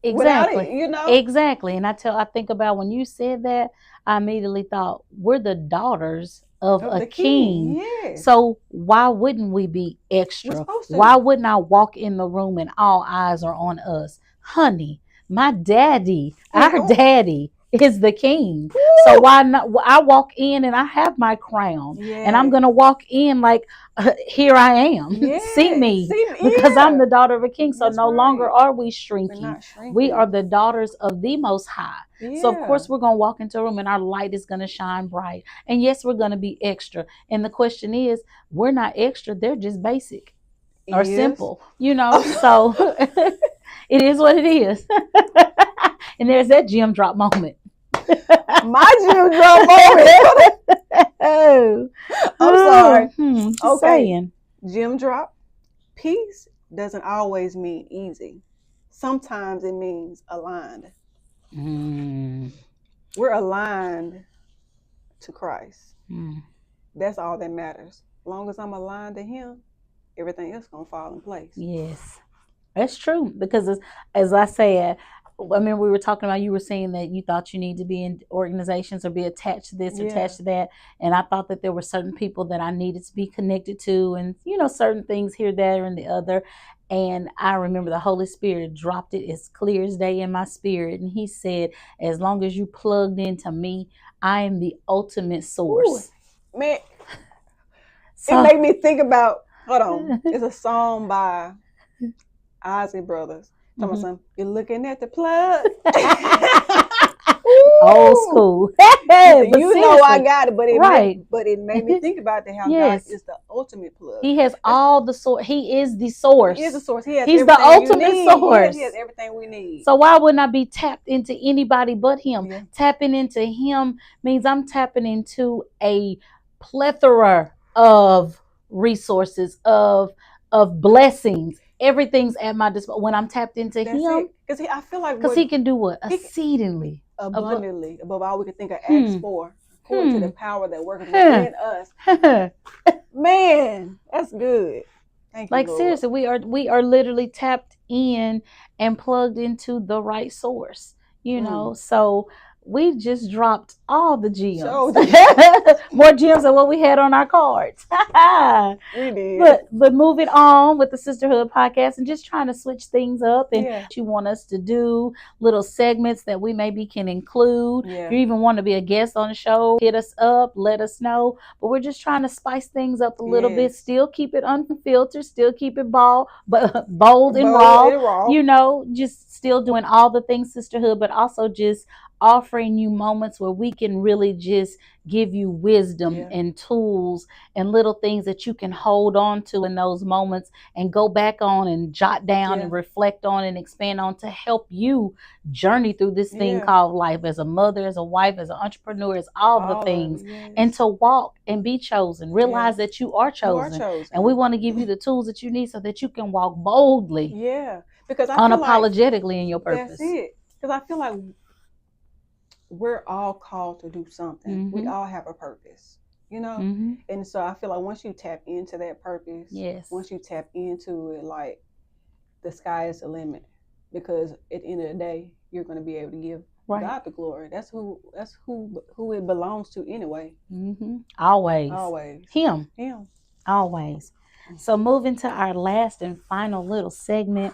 S2: Exactly.
S1: It,
S2: Exactly. And I think about when you said that, I immediately thought, we're the daughters of a king.
S1: Yes.
S2: So why wouldn't we be extra? Why wouldn't I walk in the room and all eyes are on us? Honey, my daddy, our daddy is the king. Woo! So why not? I walk in and I have my crown, and I'm going to walk in like, here I am. See me, because I'm the daughter of a king. So no longer are we shrinking. We are the daughters of the Most High. So of course we're going to walk into a room and our light is going to shine bright. And yes, we're going to be extra. And the question is, we're not extra. They're just basic or simple, so it is what it is. And there's that gym drop moment.
S1: My gym drop moment.
S2: Oh,
S1: I'm sorry.
S2: Just saying.
S1: Gym drop. Peace doesn't always mean easy. Sometimes it means aligned. We're aligned to Christ. That's all that matters. As long as I'm aligned to Him, everything else gonna fall in place.
S2: Yes, that's true. Because as I said, I mean, we were talking about, you were saying that you thought you need to be in organizations or be attached to this, attached to that. And I thought that there were certain people that I needed to be connected to, and, certain things here, there, and the other. And I remember the Holy Spirit dropped it as clear as day in my spirit. And He said, as long as you plugged into me, I am the ultimate source.
S1: Ooh, man, it made me think about, hold on, it's a song by Ozzy Brothers. You're looking at the plug.
S2: Old school.
S1: I got it, but it made me think about how God is the ultimate plug.
S2: He has all the source. He is the source.
S1: He is the source.
S2: He's the ultimate source.
S1: He has everything we need.
S2: So why wouldn't I be tapped into anybody but Him? Yeah. Tapping into Him means I'm tapping into a plethora of resources, of blessings. Everything's at my disposal when I'm tapped into Him.
S1: Because I feel like
S2: He can do what? Exceedingly,
S1: abundantly, above all we can think or ask for, according to the power that works within us. Man, that's good. Thank you, Lord.
S2: Seriously, we are literally tapped in and plugged into the right source. So we just dropped all the gems.
S1: So
S2: More gems than what we had on our cards.
S1: We did.
S2: But moving on with the Sisterhood podcast and just trying to switch things up and
S1: Yeah.
S2: you want us to do little segments that we maybe can include.
S1: Yeah.
S2: If you even want to be a guest on the show, hit us up, let us know. But we're just trying to spice things up a little bit, still keep it unfiltered, still keep it bold and raw. You know, just still doing all the things sisterhood, but also just offering you moments where we can really just give you wisdom and tools and little things that you can hold on to in those moments and go back on and jot down and reflect on and expand on to help you journey through this thing called life as a mother, as a wife, as an entrepreneur, as all the things, and to walk and be chosen. Realize that you are chosen. And we want to give you the tools that you need so that you can walk boldly,
S1: because
S2: unapologetically in your purpose.
S1: That's it. Because I feel like we're all called to do something. We all have a purpose, you know? And so I feel like once you tap into that purpose, once you tap into it, like the sky is the limit. Because at the end of the day, you're going to be able to give God the glory. That's who it belongs to anyway.
S2: Always. Him. Always. So moving to our last and final little segment.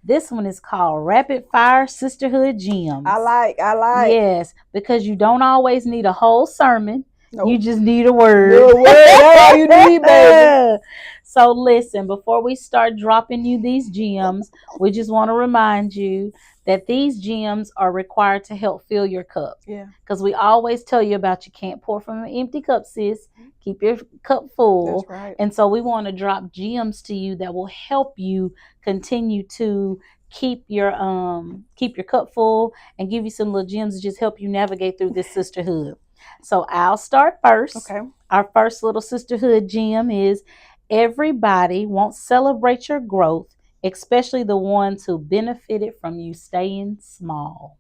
S2: This one is called Rapid Fire Sisterhood Gems.
S1: I like.
S2: Yes, because you don't always need a whole sermon. Nope. You just need a word.
S1: That's all you need, baby.
S2: So listen, before we start dropping you these gems, we just want to remind you that these gems are required to help fill your cup. Because we always tell you about you can't pour from an empty cup, sis. Keep your cup full.
S1: That's right.
S2: And so we want to drop gems to you that will help you continue to keep your cup full and give you some little gems to just help you navigate through this sisterhood. So I'll start first.
S1: Okay.
S2: Our first little sisterhood gem is everybody won't celebrate your growth, especially the ones who benefited from you staying small.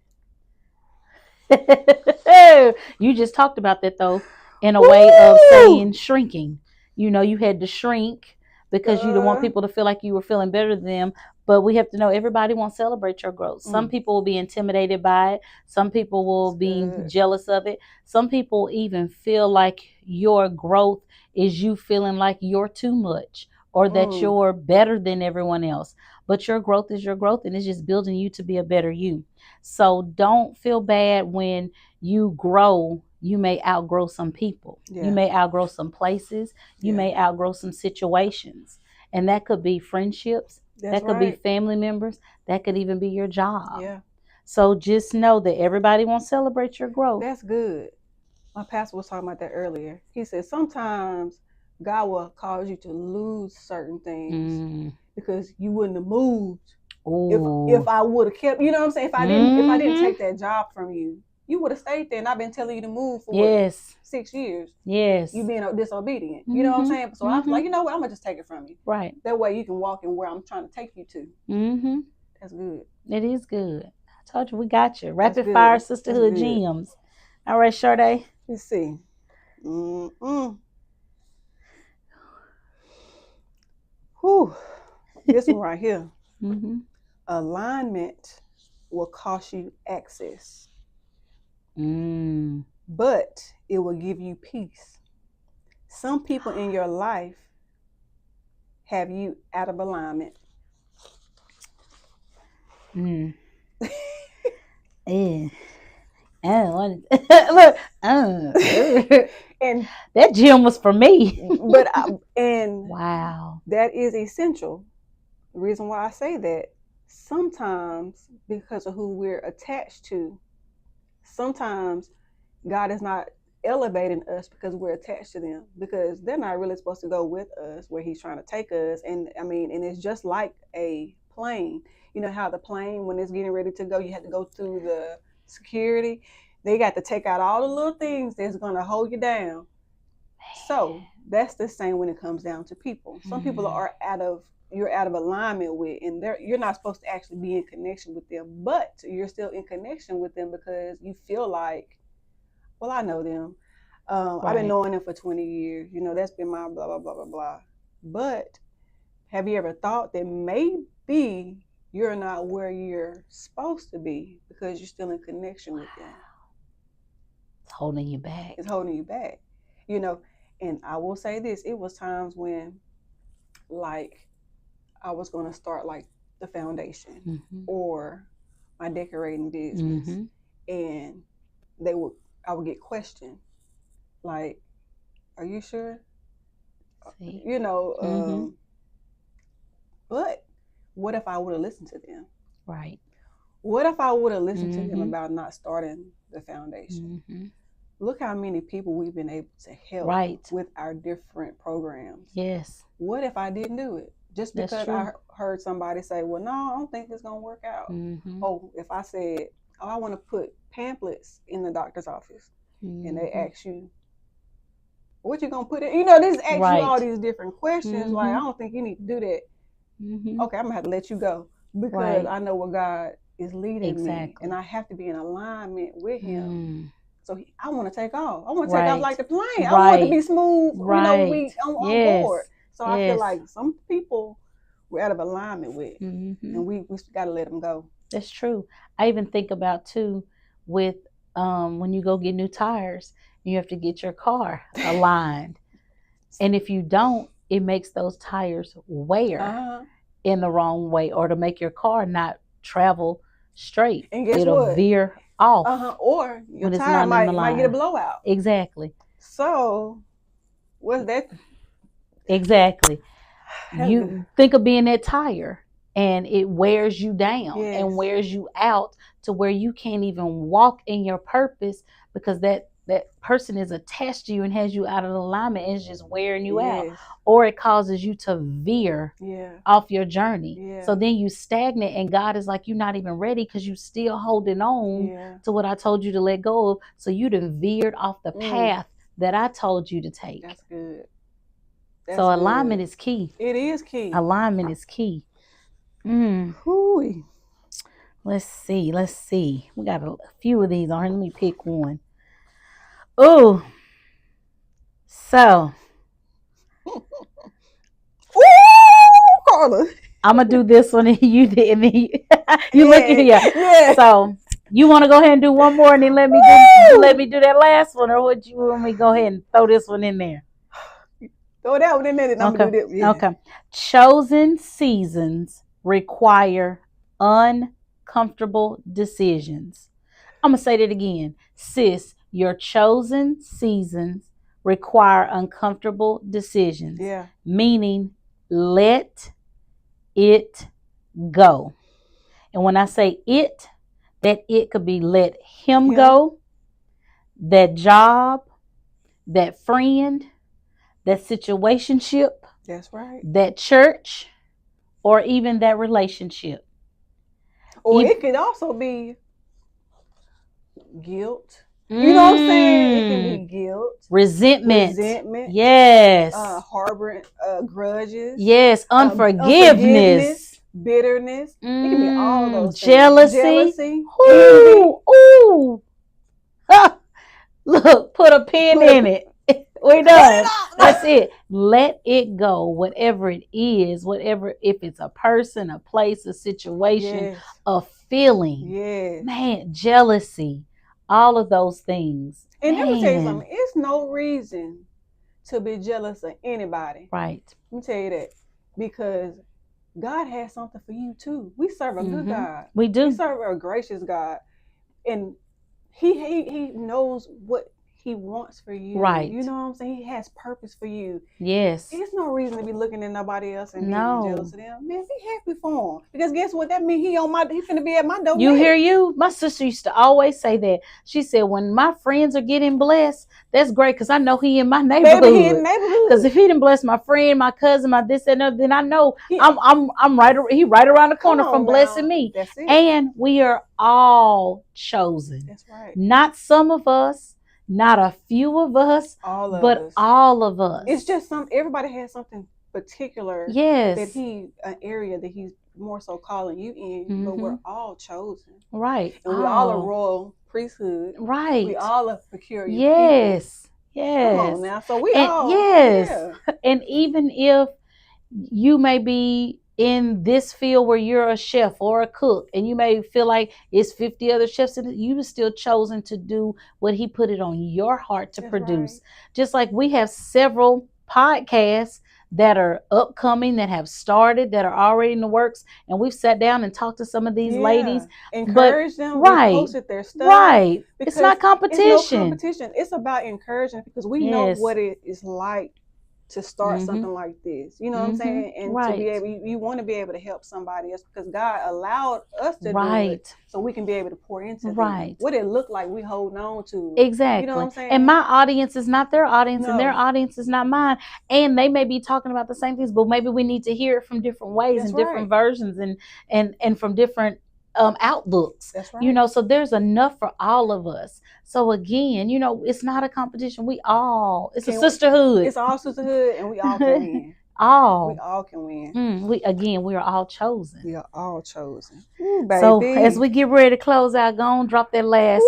S2: You just talked about that though, in a way of saying shrinking. You know, you had to shrink because you didn't want people to feel like you were feeling better than them. But we have to know everybody won't celebrate your growth. Some people will be intimidated by it. Some people will be jealous of it. Some people even feel like your growth is you feeling like you're too much or that you're better than everyone else. But your growth is your growth and it's just building you to be a better you. So don't feel bad when you grow. You may outgrow some people. You may outgrow some places. You may outgrow some situations. And that could be friendships. That could be family members. That could even be your job. So just know that everybody won't celebrate your growth.
S1: That's good. My pastor was talking about that earlier. He said sometimes God will cause you to lose certain things because you wouldn't have moved if I would have kept. You know what I'm saying? If I didn't take that job from you, you would have stayed there. And I've been telling you to move for 6 years. You being disobedient. You know what I'm saying? So I was like, you know what? I'm gonna just take it from you.
S2: Right.
S1: That way you can walk in where I'm trying to take you to. That's good.
S2: It is good. I told you we got you. Rapid fire sisterhood gems. All right, Sharde.
S1: Let's see. Whew. This one right here. Alignment will cost you access. But it will give you peace. Some people in your life have you out of alignment.
S2: Look, and that gym was for me.
S1: Wow, that is essential. The reason why I say that, sometimes because of who we're attached to, sometimes God is not elevating us because we're attached to them, because they're not really supposed to go with us where he's trying to take us. And I mean, and it's just like a plane. You know how the plane, when it's getting ready to go, you have to go through the security. They got to take out all the little things that's going to hold you down. So that's the same when it comes down to people. Some people are you're out of alignment with, and you're not supposed to actually be in connection with them, but you're still in connection with them because you feel like, well, I know them. I've been knowing them for 20 years. You know, that's been my blah, blah, blah, blah, blah. But have you ever thought that maybe you're not where you're supposed to be because you're still in connection with them?
S2: holding you back.
S1: It's holding you back. You know, and I will say this, it was times when like I was going to start like the foundation or my decorating business, and I would get questioned, like, "Are you sure?"
S2: See?
S1: You know, but what if I would have listened to them?
S2: Right.
S1: What if I would have listened to them about not starting the foundation? Look how many people we've been able to help with our different programs.
S2: Yes.
S1: What if I didn't do it? Just because I heard somebody say, well, no, I don't think it's going to work out. Oh, if I said, oh, I want to put pamphlets in the doctor's office, and they ask you, what you going to put in? You know, they ask you all these different questions. Like, I don't think you need to do that. Okay, I'm going to have to let you go because I know what God is leading me, and I have to be in alignment with Him. So I want to take off. I want to take off like the plane. I want it to be smooth. You know, we on board. So I feel like some people we're out of alignment with, and we got to let them go.
S2: That's true. I even think about too with when you go get new tires, you have to get your car aligned, and if you don't, it makes those tires wear in the wrong way, or to make your car not travel straight.
S1: And guess
S2: it'll
S1: what?
S2: Veer off.
S1: Or your tire might get a blowout.
S2: Exactly.
S1: So what's that?
S2: Exactly. You think of being that tire, and it wears you down and wears you out to where you can't even walk in your purpose because that person is attached to you and has you out of alignment and is just wearing you out. Or it causes you to veer off your journey. So then you stagnate, and God is like, you're not even ready because you still holding on to what I told you to let go of. So you done veered off the path that I told you to take.
S1: That's good.
S2: So alignment is key.
S1: It is key.
S2: Alignment is key. Let's see. We got a few of these on here. Let me pick one. Oh, so
S1: Karla,
S2: I'm gonna do this one, and you did, and then you look at here. Yeah. So you want to go ahead and do one more, and then let me do that last one, or would you want me to go ahead and throw this one in there?
S1: Throw that one in there, and I'm gonna do this. Yeah.
S2: Okay. Chosen seasons require uncomfortable decisions. I'm gonna say that again, sis. Your chosen seasons require uncomfortable decisions.
S1: Yeah.
S2: Meaning, let it go. And when I say it, that it could be let him go, that job, that friend, that situationship.
S1: That's right.
S2: That church, or even that relationship.
S1: Or it could also be guilt. You know what I'm saying? It can be guilt.
S2: Resentment.
S1: Yes. Harboring grudges.
S2: Yes. Unforgiveness.
S1: Bitterness. It can be all those things.
S2: Jealousy. Ooh. Look, put a pin in it. We're done. That's it. Let it go. Whatever it is, if it's a person, a place, a situation, a feeling.
S1: Yes.
S2: Man, jealousy. All of those things.
S1: And let me tell you something. It's no reason to be jealous of anybody.
S2: Right.
S1: Let me tell you that. Because God has something for you too. We serve a good God.
S2: We do.
S1: We serve a gracious God. And He knows what He wants for you.
S2: Right.
S1: You know what I'm saying? He has purpose for you.
S2: Yes.
S1: There's no reason to be looking at nobody else and being jealous of them. Man, be happy for him. Because guess what? That means he finna be at my door.
S2: You hear you? My sister used to always say that. She said, when my friends are getting blessed, that's great because I know he in my neighborhood.
S1: Baby, he in the neighborhood.
S2: Because if he didn't bless my friend, my cousin, my this and that, then I know I'm right. He right around the corner from blessing me.
S1: That's it.
S2: And we are all chosen.
S1: That's right.
S2: Not some of us. Not a few of us,
S1: all of us. It's just everybody has something particular.
S2: Yes.
S1: An area that he's more so calling you in, but we're all chosen.
S2: Right.
S1: And we all are royal priesthood.
S2: Right.
S1: We all are peculiar people.
S2: Yes. Yes.
S1: Come on now. So we
S2: all. Yes. Yeah. And even if you may be in this field where you're a chef or a cook, and you may feel like it's 50 other chefs, and you were still chosen to do what he put it on your heart to produce. Right. Just like we have several podcasts that are upcoming, that have started, that are already in the works, and we've sat down and talked to some of these ladies,
S1: encourage them.
S2: Right,
S1: we posted their stuff,
S2: right. It's not competition.
S1: It's no competition. It's about encouraging, because we know what it is like to start something like this. You know what I'm saying? And to be able, you want to be able to help somebody else, because God allowed us to do it, so we can be able to pour into them. What it looked like, we holding on to.
S2: Exactly.
S1: You know what I'm saying?
S2: And my audience is not their audience, and their audience is not mine. And they may be talking about the same things, but maybe we need to hear it from different ways. That's and different versions, and from different outlooks.
S1: That's right.
S2: You know, so there's enough for all of us. So again, you know, it's not a competition. It's a sisterhood.
S1: It's all sisterhood, and we all can win. We all can win.
S2: We are all chosen.
S1: We are all chosen. Ooh, baby.
S2: So as we get ready to close out, go on, drop that last,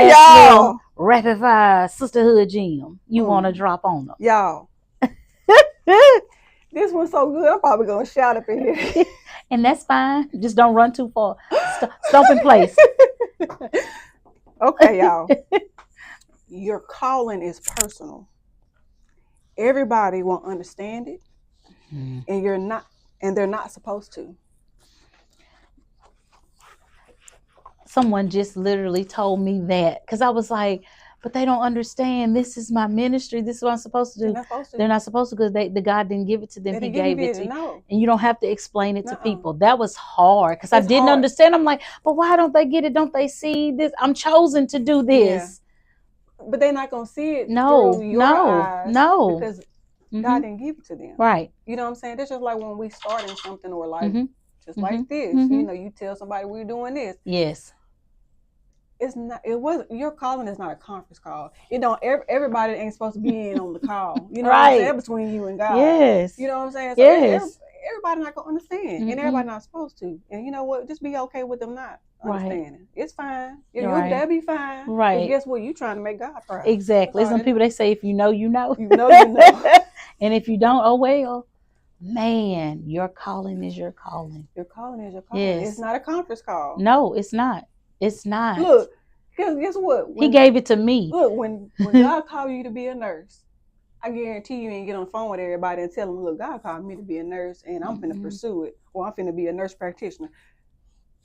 S1: y'all,
S2: rapid fire sisterhood gem you want to drop on them,
S1: y'all. This one's so good, I'm probably gonna shout up in here.
S2: And that's fine. Just don't run too far. Stomp in place.
S1: Okay, y'all. Your calling is personal. Everybody won't understand it, and they're not supposed to.
S2: Someone just literally told me that, because I was like, but they don't understand. This is my ministry. This is what I'm supposed to do. They're not supposed to, because the God didn't give it to them. He gave it to you. And you don't have to explain it to people. That was hard, because I didn't understand. I'm like, but why don't they get it? Don't they see this? I'm chosen to do this.
S1: Yeah. But they're not going to see it through your eyes. Because God didn't give it to them.
S2: Right.
S1: You know what I'm saying? That's just like when we starting something, or like just like this. You know, you tell somebody we're doing this.
S2: Yes.
S1: Your calling is not a conference call. Everybody ain't supposed to be in on the call. You know what I'm saying? Between you and God.
S2: Yes.
S1: You know what I'm saying? So everybody not gonna understand, and everybody not supposed to. And you know what? Just be okay with them not understanding. It's fine. That'll be fine.
S2: Right.
S1: But guess what? You trying to make God proud.
S2: Exactly. Some people, they say, if you know, you know.
S1: You know, you know.
S2: And if you don't, oh well. Man, your calling is your calling.
S1: Your calling is your calling.
S2: Yes.
S1: It's not a conference call.
S2: No, it's not. It's not.
S1: Look, guess what?
S2: He gave it to me.
S1: Look, when God called you to be a nurse, I guarantee you ain't get on the phone with everybody and tell them, look, God called me to be a nurse, and I'm finna pursue it, or I'm finna be a nurse practitioner.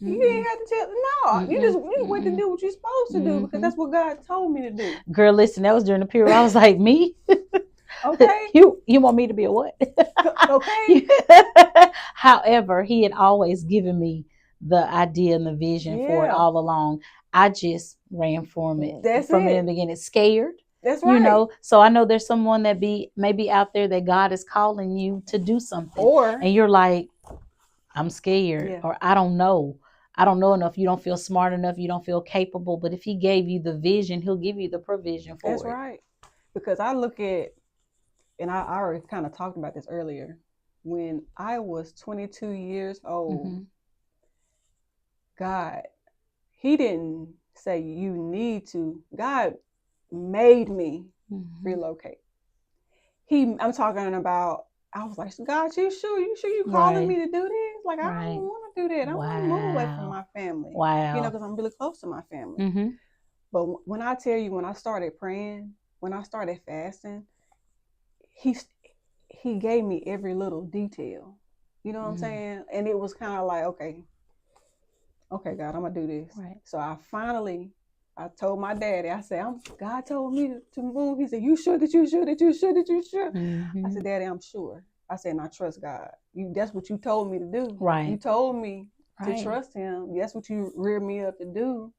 S1: You didn't have to tell. No, you just went to do what you're supposed to do, because that's what God told me to do.
S2: Girl, listen, that was during the period I was like, me?
S1: Okay.
S2: You want me to be a what?
S1: Okay.
S2: However, he had always given me the idea and the vision for it all along. I just ran from it. From it in the beginning. Scared.
S1: That's right.
S2: You know, so I know there's someone that maybe out there that God is calling you to do something. And you're like, I'm scared, or I don't know. I don't know enough. You don't feel smart enough. You don't feel capable. But if he gave you the vision, he'll give you the provision for it.
S1: That's right. Because I look at, and I already kind of talked about this earlier, when I was 22 years old, God, he didn't say you need to. God made me relocate. I'm talking about, I was like, God, you sure you calling me to do this? Like, I don't want to do that. I want to move away from my family.
S2: Wow.
S1: You know, because I'm really close to my family. But when I tell you, when I started praying, when I started fasting, he gave me every little detail. You know what I'm saying? And it was kind of like, okay, God, I'm going to do this.
S2: Right.
S1: So I told my daddy, I said, God told me to move. He said, you sure that you sure? I said, Daddy, I'm sure. I said, and I trust God. That's what you told me to do.
S2: Right.
S1: You told me to trust him. That's what you reared me up to do.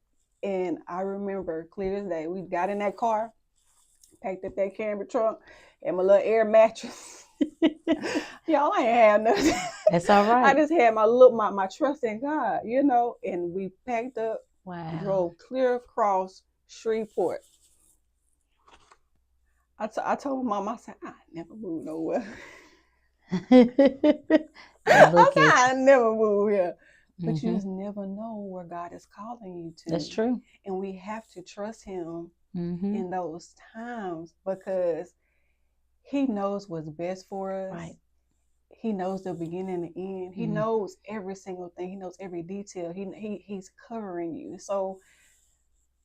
S1: And I remember clear as day, we got in that car, packed up that camper trunk and my little air mattress. Y'all, I ain't had nothing.
S2: That's all right.
S1: I just had my trust in God, you know, and we packed up.
S2: Wow.
S1: Drove clear across Shreveport. I told my mom, I said, I never move nowhere. I said, I never move here. But you just never know where God is calling you to.
S2: That's true.
S1: And we have to trust him in those times, because he knows what's best for us.
S2: Right.
S1: He knows the beginning and the end. He knows every single thing. He knows every detail. He's covering you. So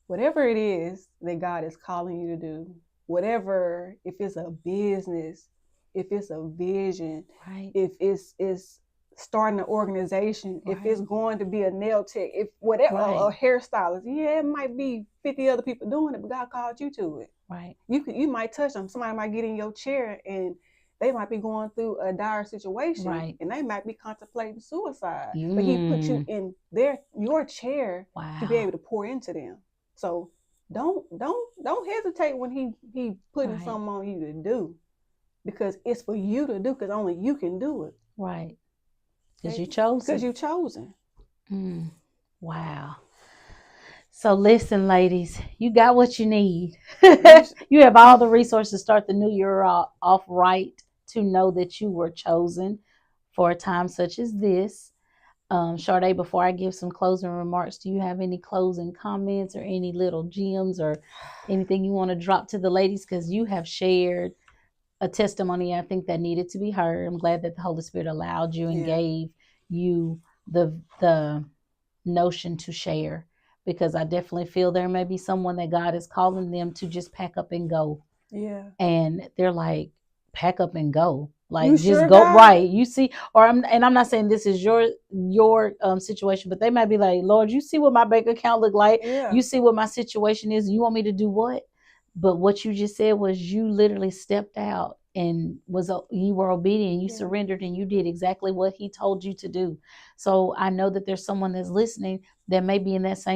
S1: whatever it is that God is calling you to do, whatever, if it's a business, if it's a vision, if it's starting an organization, if it's going to be a nail tech, if whatever, a hairstylist, yeah, it might be 50 other people doing it, but God called you to it.
S2: Right.
S1: You might touch them. Somebody might get in your chair and they might be going through a dire situation, and they might be contemplating suicide. But He put you in your chair to be able to pour into them. So don't hesitate when he putting something on you to do, because it's for you to do, because only you can do it.
S2: Right. Because you chose.
S1: Because you chosen.
S2: Wow. So listen, ladies, you got what you need. You have all the resources to start the new year off right, to know that you were chosen for a time such as this. Sharde, before I give some closing remarks, do you have any closing comments or any little gems or anything you want to drop to the ladies? Because you have shared a testimony, I think, that needed to be heard. I'm glad that the Holy Spirit allowed you and gave you the notion to share, because I definitely feel there may be someone that God is calling them to just pack up and go.
S1: Yeah.
S2: And they're like, pack up and go. Like,
S1: you
S2: just
S1: sure
S2: go.
S1: God?
S2: Right. You see, I'm not saying this is your situation, but they might be like, Lord, you see what my bank account look like.
S1: Yeah.
S2: You see what my situation is. You want me to do what? But what you just said was you literally stepped out and you were obedient. You surrendered and you did exactly what He told you to do. So I know that there's someone that's listening that may be in that same